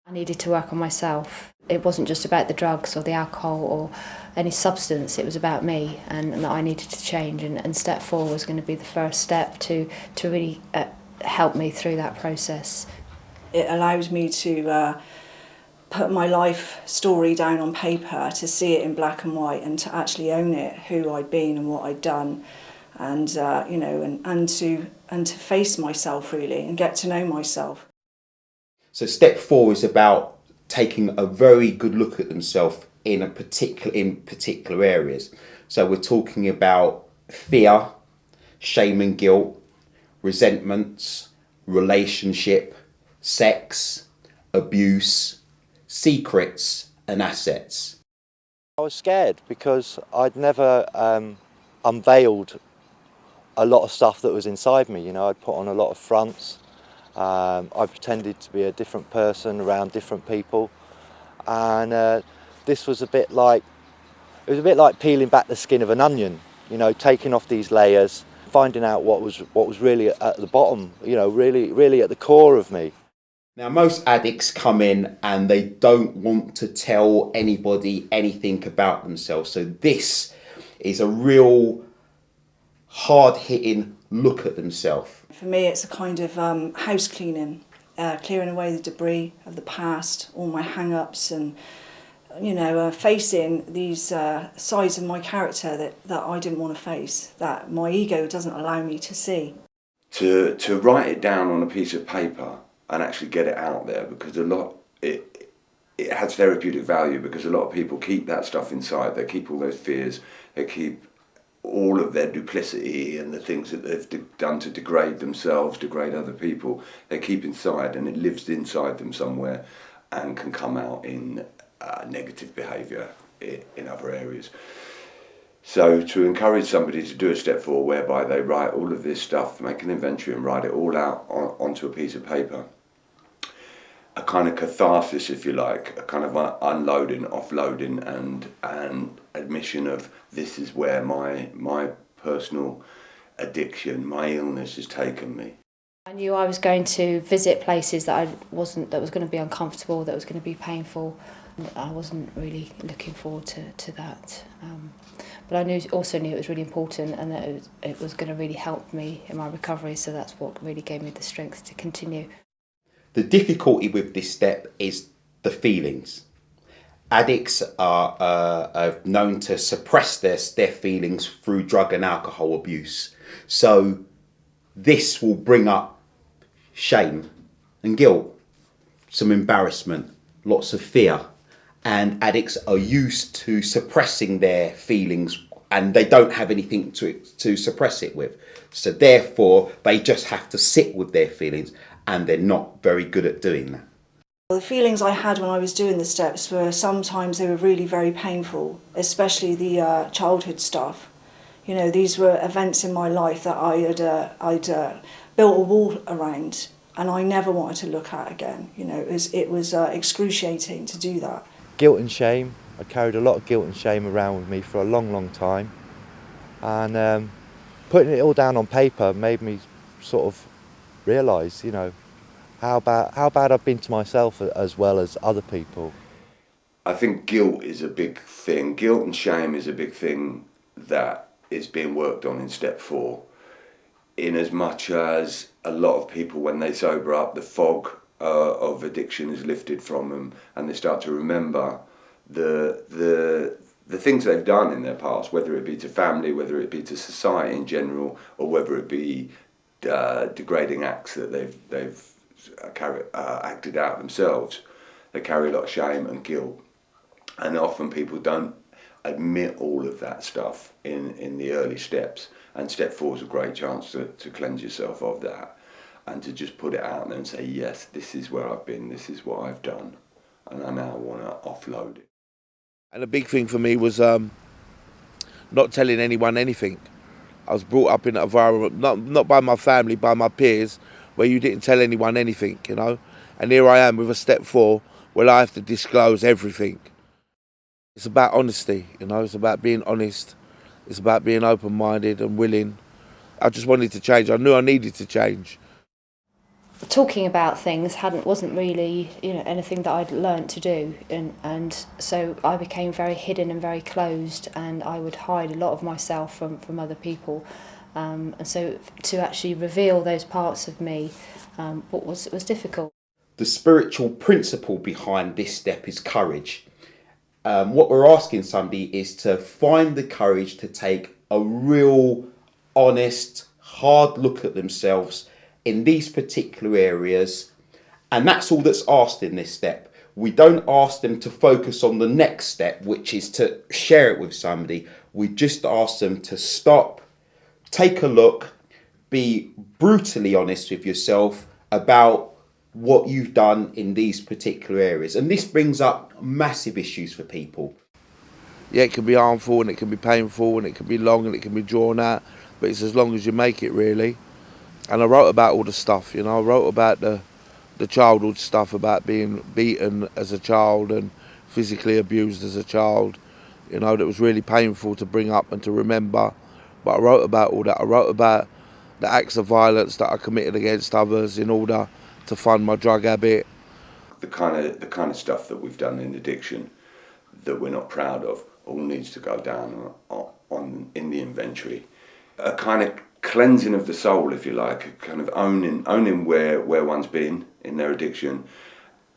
I needed to work on myself. It wasn't just about the drugs or the alcohol or any substance, it was about me and that I needed to change, and step 4 was going to be the first step to really help me through that process. It allows me to put my life story down on paper, to see it in black and white and to actually own it, who I'd been and what I'd done, and and to face myself really and get to know myself. So step 4 is about taking a very good look at themselves in particular areas. So we're talking about fear, shame and guilt, resentments, relationship, sex, abuse, secrets and assets. I was scared because I'd never unveiled a lot of stuff that was inside me. You know, I'd put on a lot of fronts. I pretended to be a different person around different people, and this was a bit like peeling back the skin of an onion. You know, taking off these layers, finding out what was really at the bottom. You know, really at the core of me. Now, most addicts come in and they don't want to tell anybody anything about themselves. So this is a real hard-hitting look at themselves. For me, it's a kind of house cleaning, clearing away the debris of the past, all my hang-ups, and facing these sides of my character that I didn't want to face, that my ego doesn't allow me to see. To write it down on a piece of paper and actually get it out there, because it has therapeutic value, because a lot of people keep that stuff inside. They keep all those fears, they keep all of their duplicity and the things that they've done to degrade themselves, degrade other people, they keep inside, and it lives inside them somewhere and can come out in negative behaviour in other areas. So to encourage somebody to do a step 4 whereby they write all of this stuff, make an inventory and write it all out onto a piece of paper, a kind of catharsis, if you like, a kind of unloading, offloading, and admission of this is where my personal addiction, my illness has taken me. I knew I was going to visit places that was going to be uncomfortable, that was going to be painful. I wasn't really looking forward to that. But I also knew it was really important, and that it was going to really help me in my recovery, so that's what really gave me the strength to continue. The difficulty with this step is the feelings. Addicts are known to suppress their feelings through drug and alcohol abuse. So this will bring up shame and guilt, some embarrassment, lots of fear. And addicts are used to suppressing their feelings, and they don't have anything to suppress it with. So therefore, they just have to sit with their feelings, and they're not very good at doing that. The feelings I had when I was doing the steps were sometimes they were really very painful, especially the childhood stuff. You know, these were events in my life that I'd built a wall around, and I never wanted to look at again. You know, it was excruciating to do that. Guilt and shame. I carried a lot of guilt and shame around with me for a long time, and putting it all down on paper made me sort of realise, you know, how bad I've been to myself as well as other people. I think guilt is a big thing. Guilt and shame is a big thing that is being worked on in step 4, in as much as a lot of people, when they sober up, the fog of addiction is lifted from them, and they start to remember the things they've done in their past, whether it be to family, whether it be to society in general, or whether it be degrading acts that they've acted out themselves. They carry a lot of shame and guilt, and often people don't admit all of that stuff in the early steps, and step 4 is a great chance to cleanse yourself of that, and to just put it out there and say, yes, this is where I've been, this is what I've done, and I now want to offload it. And a big thing for me was not telling anyone anything. I was brought up in an environment, not by my family, by my peers, where you didn't tell anyone anything, you know. And here I am with a step 4 where I have to disclose everything. It's about honesty, you know, it's about being honest. It's about being open-minded and willing. I just wanted to change. I knew I needed to change. talking about things wasn't really, anything that I'd learnt to do, and so I became very hidden and very closed, and I would hide a lot of myself from other people, and so to actually reveal those parts of me, was difficult. The spiritual principle behind this step is courage. What we're asking somebody is to find the courage to take a real, honest, hard look at themselves in these particular areas. And that's all that's asked in this step. We don't ask them to focus on the next step, which is to share it with somebody. We just ask them to stop, take a look, be brutally honest with yourself about what you've done in these particular areas. And this brings up massive issues for people. Yeah, it can be harmful and it can be painful and it can be long and it can be drawn out, but it's as long as you make it, really. And I wrote about all the stuff, I wrote about the childhood stuff, about being beaten as a child and physically abused as a child, that was really painful to bring up and to remember. But I wrote about all that. I wrote about the acts of violence that I committed against others in order to fund my drug habit. The kind of stuff that we've done in addiction that we're not proud of all needs to go down on in the inventory. A kind of cleansing of the soul, if you like, a kind of owning where one's been in their addiction,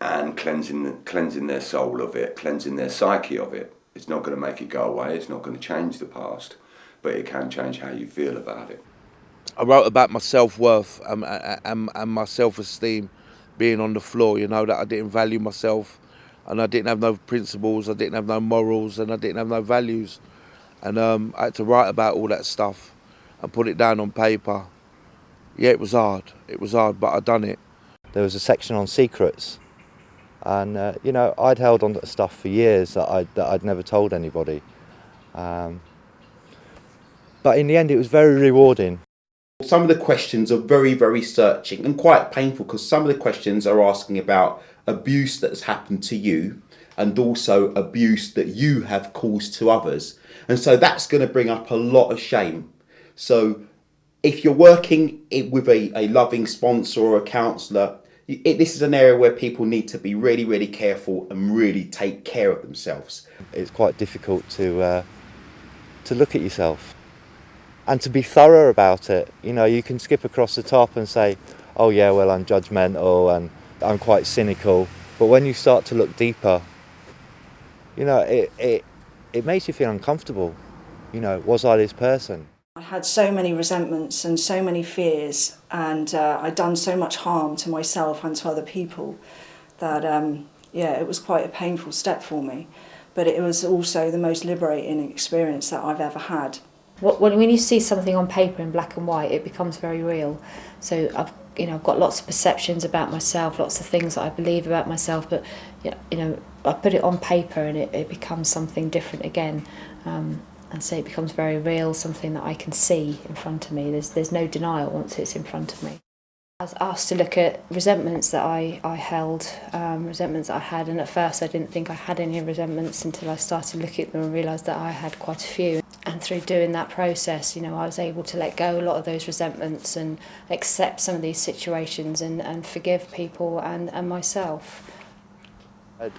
and cleansing their soul of it, cleansing their psyche of it. It's not going to make it go away. It's not going to change the past, but it can change how you feel about it. I wrote about my self-worth and my self-esteem being on the floor, that I didn't value myself and I didn't have no principles, I didn't have no morals and I didn't have no values. And I had to write about all that stuff and put it down on paper. Yeah, it was hard, but I done it. There was a section on secrets, and I'd held on to stuff for years that I'd never told anybody. But in the end it was very rewarding. Some of the questions are very, very searching and quite painful, because some of the questions are asking about abuse that has happened to you and also abuse that you have caused to others. And so that's going to bring up a lot of shame. So if you're working with a loving sponsor or a counsellor, this is an area where people need to be really, really careful and really take care of themselves. It's quite difficult to look at yourself and to be thorough about it. You can skip across the top and say, oh yeah, well, I'm judgmental and I'm quite cynical. But when you start to look deeper, it makes you feel uncomfortable. Was I this person? I had so many resentments and so many fears, and I'd done so much harm to myself and to other people that, it was quite a painful step for me. But it was also the most liberating experience that I've ever had. When you see something on paper in black and white, it becomes very real. So I've got lots of perceptions about myself, lots of things that I believe about myself, but I put it on paper and it becomes something different again. And so it becomes very real, something that I can see in front of me. There's no denial once it's in front of me. I was asked to look at resentments that I held, resentments that I had, and at first I didn't think I had any resentments until I started looking at them and realised that I had quite a few. And through doing that process, I was able to let go a lot of those resentments and accept some of these situations and forgive people and myself.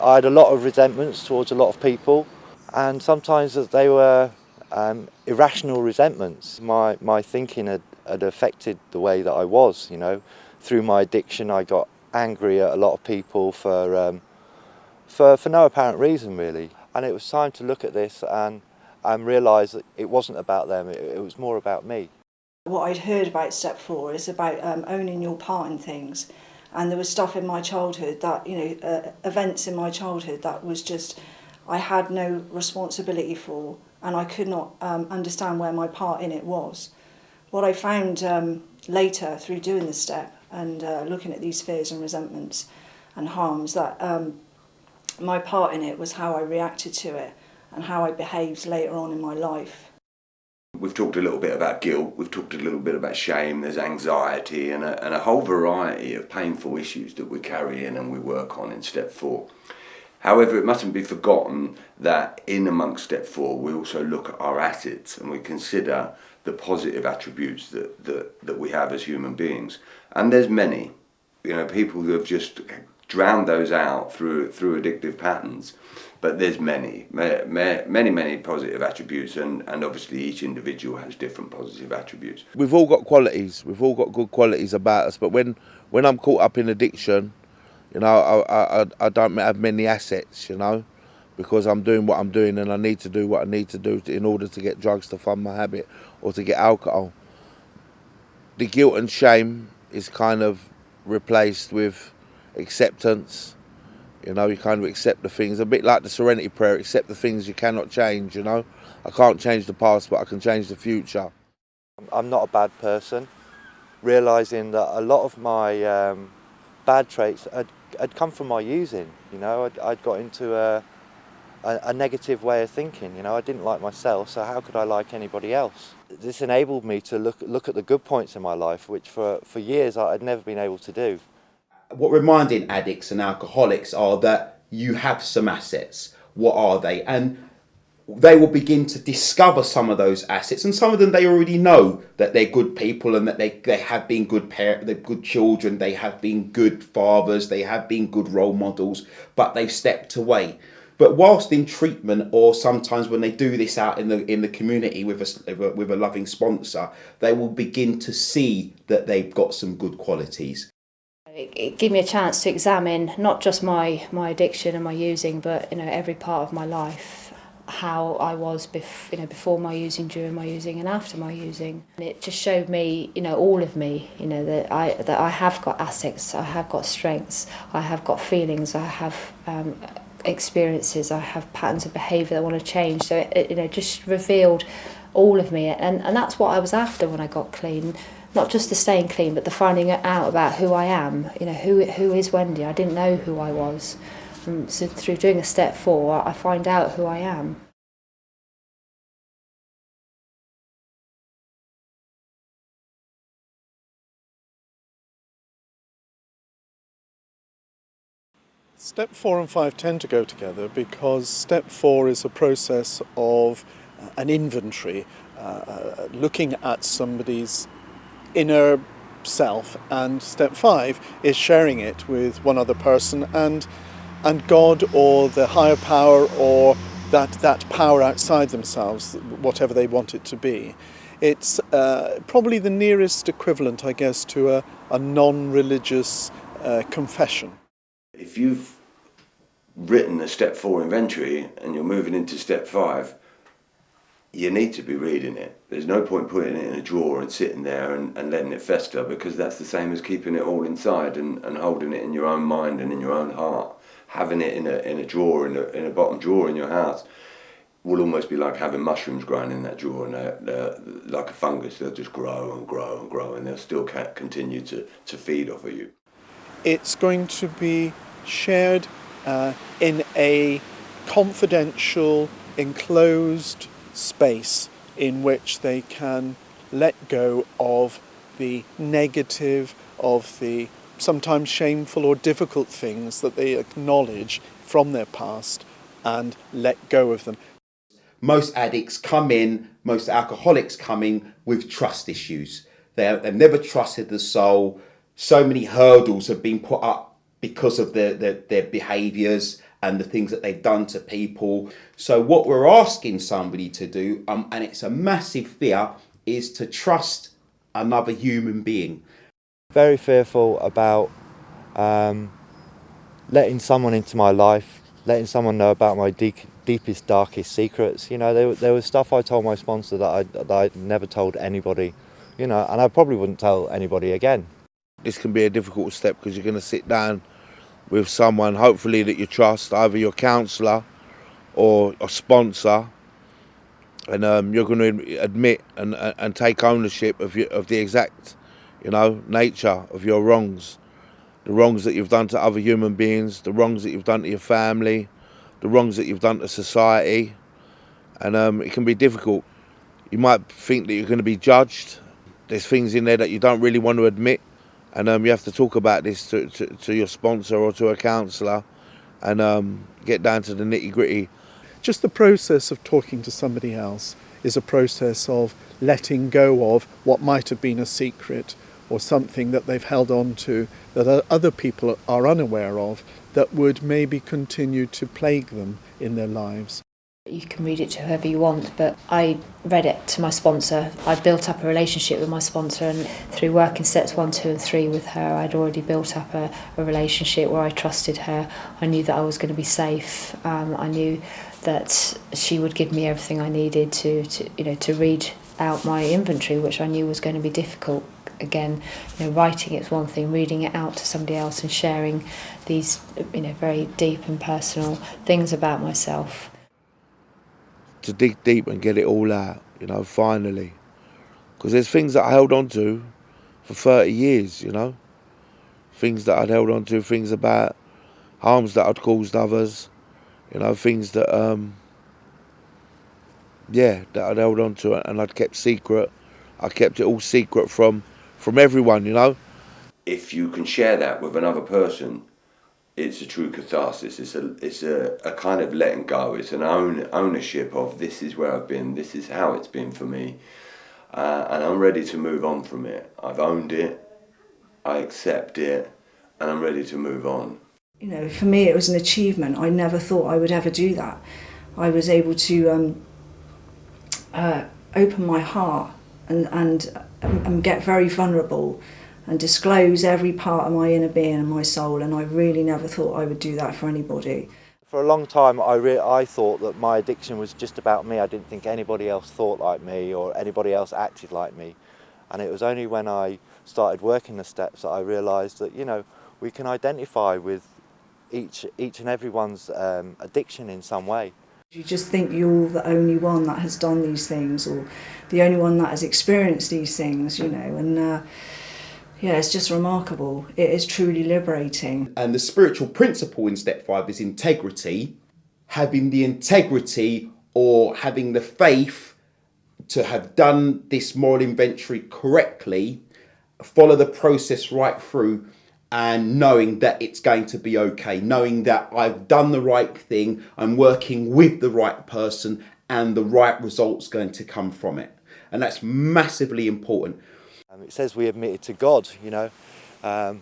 I had a lot of resentments towards a lot of people, and sometimes they were irrational resentments. My thinking had affected the way that I was, Through my addiction I got angry at a lot of people for no apparent reason, really. And it was time to look at this and realise that it wasn't about them, it was more about me. What I'd heard about Step 4 is about owning your part in things. And there was stuff in my childhood that, events in my childhood that was just, I had no responsibility for, and I could not understand where my part in it was. What I found later through doing the step and looking at these fears and resentments and harms, that my part in it was how I reacted to it and how I behaved later on in my life. We've talked a little bit about guilt, we've talked a little bit about shame, there's anxiety and a whole variety of painful issues that we carry in and we work on in Step 4. However, it mustn't be forgotten that in amongst Step 4 we also look at our assets and we consider the positive attributes that we have as human beings. And there's many. you know, people who have just drowned those out through addictive patterns. But there's many positive attributes, and obviously each individual has different positive attributes. We've all got qualities. We've all got good qualities about us. But when I'm caught up in addiction, you know, I don't have many assets, you know, because I'm doing what I'm doing, and I need to do what I need to do in order to get drugs to fund my habit or to get alcohol. The guilt and shame is kind of replaced with acceptance. You know, you kind of accept the things, a bit like the Serenity Prayer, accept the things you cannot change, you know. I can't change the past, but I can change the future. I'm not a bad person, realising that a lot of my bad traits had come from my using, you know. I'd got into a negative way of thinking, you know. I didn't like myself, so how could I like anybody else? This enabled me to look at the good points in my life, which for years I'd never been able to do. What reminding addicts and alcoholics are that you have some assets. What are they? And they will begin to discover some of those assets, and some of them they already know that they're good people and that they have been good parents, they're good children, they have been good fathers, they have been good role models, but they've stepped away. But whilst in treatment, or sometimes when they do this out in the community with a loving sponsor, they will begin to see that they've got some good qualities. It gave me a chance to examine not just my addiction and my using, but, you know, every part of my life, how I was before my using, during my using, and after my using. And it just showed me, you know, all of me, you know, that I have got assets, I have got strengths, I have got feelings, I have experiences, I have patterns of behaviour that I want to change. So it you know, just revealed all of me, and that's what I was after when I got clean. Not just the staying clean, but the finding out about who I am. You know, who is Wendy? I didn't know who I was. So through doing a step 4, I find out who I am. Step 4 and 5 tend to go together because step 4 is a process of an inventory, looking at somebody's inner self, and step 5 is sharing it with one other person and God, or the higher power, or that power outside themselves, whatever they want it to be. It's probably the nearest equivalent, I guess, to a non-religious confession. If you've written a step 4 inventory and you're moving into step 5, you need to be reading it. There's no point putting it in a drawer and sitting there and letting it fester, because that's the same as keeping it all inside and holding it in your own mind and in your own heart. Having it in a drawer, in a bottom drawer in your house, will almost be like having mushrooms growing in that drawer, and they're like a fungus. They'll just grow and grow and grow, and they'll still continue to feed off of you. It's going to be shared in a confidential, enclosed space in which they can let go of the negative, of the sometimes shameful or difficult things that they acknowledge from their past, and let go of them. Most addicts come in, most alcoholics come in with trust issues. They've never trusted the soul. So many hurdles have been put up because of their behaviours and the things that they've done to people. So what we're asking somebody to do, and it's a massive fear, is to trust another human being. Very fearful about letting someone into my life, letting someone know about my deepest, darkest secrets. You know, there was stuff I told my sponsor that I'd never told anybody, you know, and I probably wouldn't tell anybody again. This can be a difficult step because you're going to sit down with someone, hopefully, that you trust, either your counsellor or a sponsor, and you're going to admit and take ownership of the exact, you know, nature of your wrongs. The wrongs that you've done to other human beings, the wrongs that you've done to your family, the wrongs that you've done to society. And it can be difficult. You might think that you're going to be judged. There's things in there that you don't really want to admit. And you have to talk about this to your sponsor or to a counsellor, and get down to the nitty-gritty. Just the process of talking to somebody else is a process of letting go of what might have been a secret, or something that they've held on to that other people are unaware of that would maybe continue to plague them in their lives. You can read it to whoever you want, but I read it to my sponsor. I built up a relationship with my sponsor, and through working steps 1, 2 and 3 with her, I'd already built up a relationship where I trusted her. I knew that I was going to be safe. I knew that she would give me everything I needed to read out my inventory, which I knew was going to be difficult. Again, writing it's one thing, reading it out to somebody else and sharing these, very deep and personal things about myself. To dig deep and get it all out, finally. Because there's things that I held on to for 30 years, Things that I'd held on to, things about harms that I'd caused others, things that, that I'd held on to and I'd kept secret. I kept it all secret from everyone, If you can share that with another person, it's a true catharsis. It's a kind of letting go. It's an ownership of this is where I've been, this is how it's been for me, and I'm ready to move on from it. I've owned it, I accept it, and I'm ready to move on. For me it was an achievement. I never thought I would ever do that. I was able to open my heart and get very vulnerable and disclose every part of my inner being and my soul, and I really never thought I would do that for anybody. For a long time I thought that my addiction was just about me. I didn't think anybody else thought like me or anybody else acted like me. And it was only when I started working the steps that I realised that, we can identify with each and everyone's addiction in some way. You just think you're the only one that has done these things, or the only one that has experienced these things, and it's just remarkable. It is truly liberating. And the spiritual principle in step 5 is integrity. Having the integrity or having the faith to have done this moral inventory correctly, follow the process right through, and knowing that it's going to be okay, knowing that I've done the right thing, I'm working with the right person, and the right result's going to come from it. And that's massively important. It says we admitted to God, I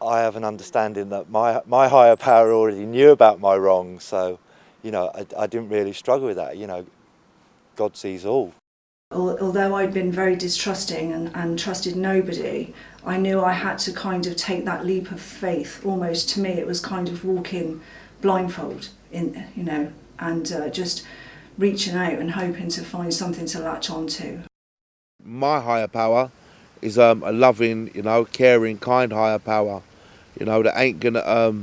have an understanding that my higher power already knew about my wrongs, so, I didn't really struggle with that, God sees all. Although I'd been very distrusting and trusted nobody, I knew I had to kind of take that leap of faith. Almost to me it was kind of walking blindfold, and just reaching out and hoping to find something to latch onto. My higher power is a loving, caring, kind higher power, that ain't gonna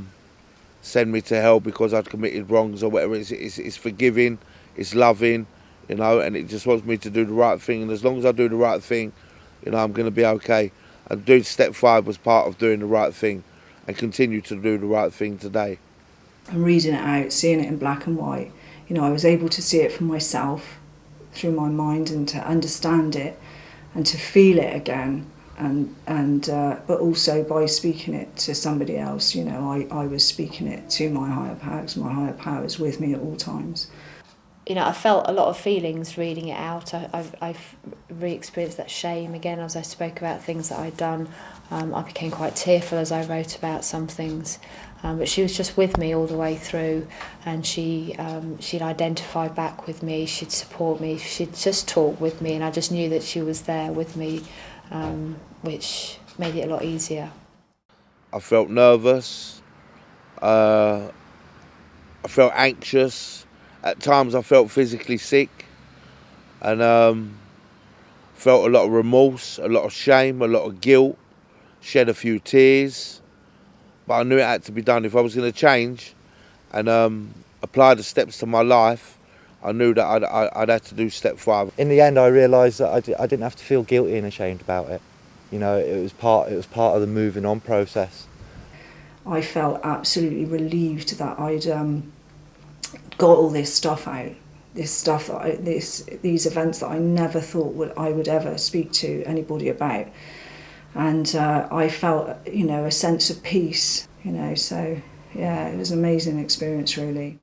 send me to hell because I've committed wrongs or whatever. It's forgiving, it's loving, and it just wants me to do the right thing. And as long as I do the right thing, I'm gonna be okay. And doing step 5 was part of doing the right thing, and continue to do the right thing today. And reading it out, seeing it in black and white, I was able to see it for myself through my mind and to understand it and to feel it again, but also by speaking it to somebody else. I was speaking it to my higher power, because my higher power is with me at all times. I felt a lot of feelings reading it out. I've re-experienced that shame again as I spoke about things that I'd done. I became quite tearful as I wrote about some things. But she was just with me all the way through, and she'd identify back with me, she'd support me, she'd just talk with me, and I just knew that she was there with me, which made it a lot easier. I felt nervous, I felt anxious, at times I felt physically sick, and felt a lot of remorse, a lot of shame, a lot of guilt, shed a few tears. But I knew it had to be done. If I was going to change and apply the steps to my life, I knew that I'd have to do step 5. In the end, I realised that I didn't have to feel guilty and ashamed about it. It was part of the moving on process. I felt absolutely relieved that I'd got all this stuff out. This stuff that these events that I never thought I would ever speak to anybody about. And I felt, a sense of peace, so yeah, it was an amazing experience, really.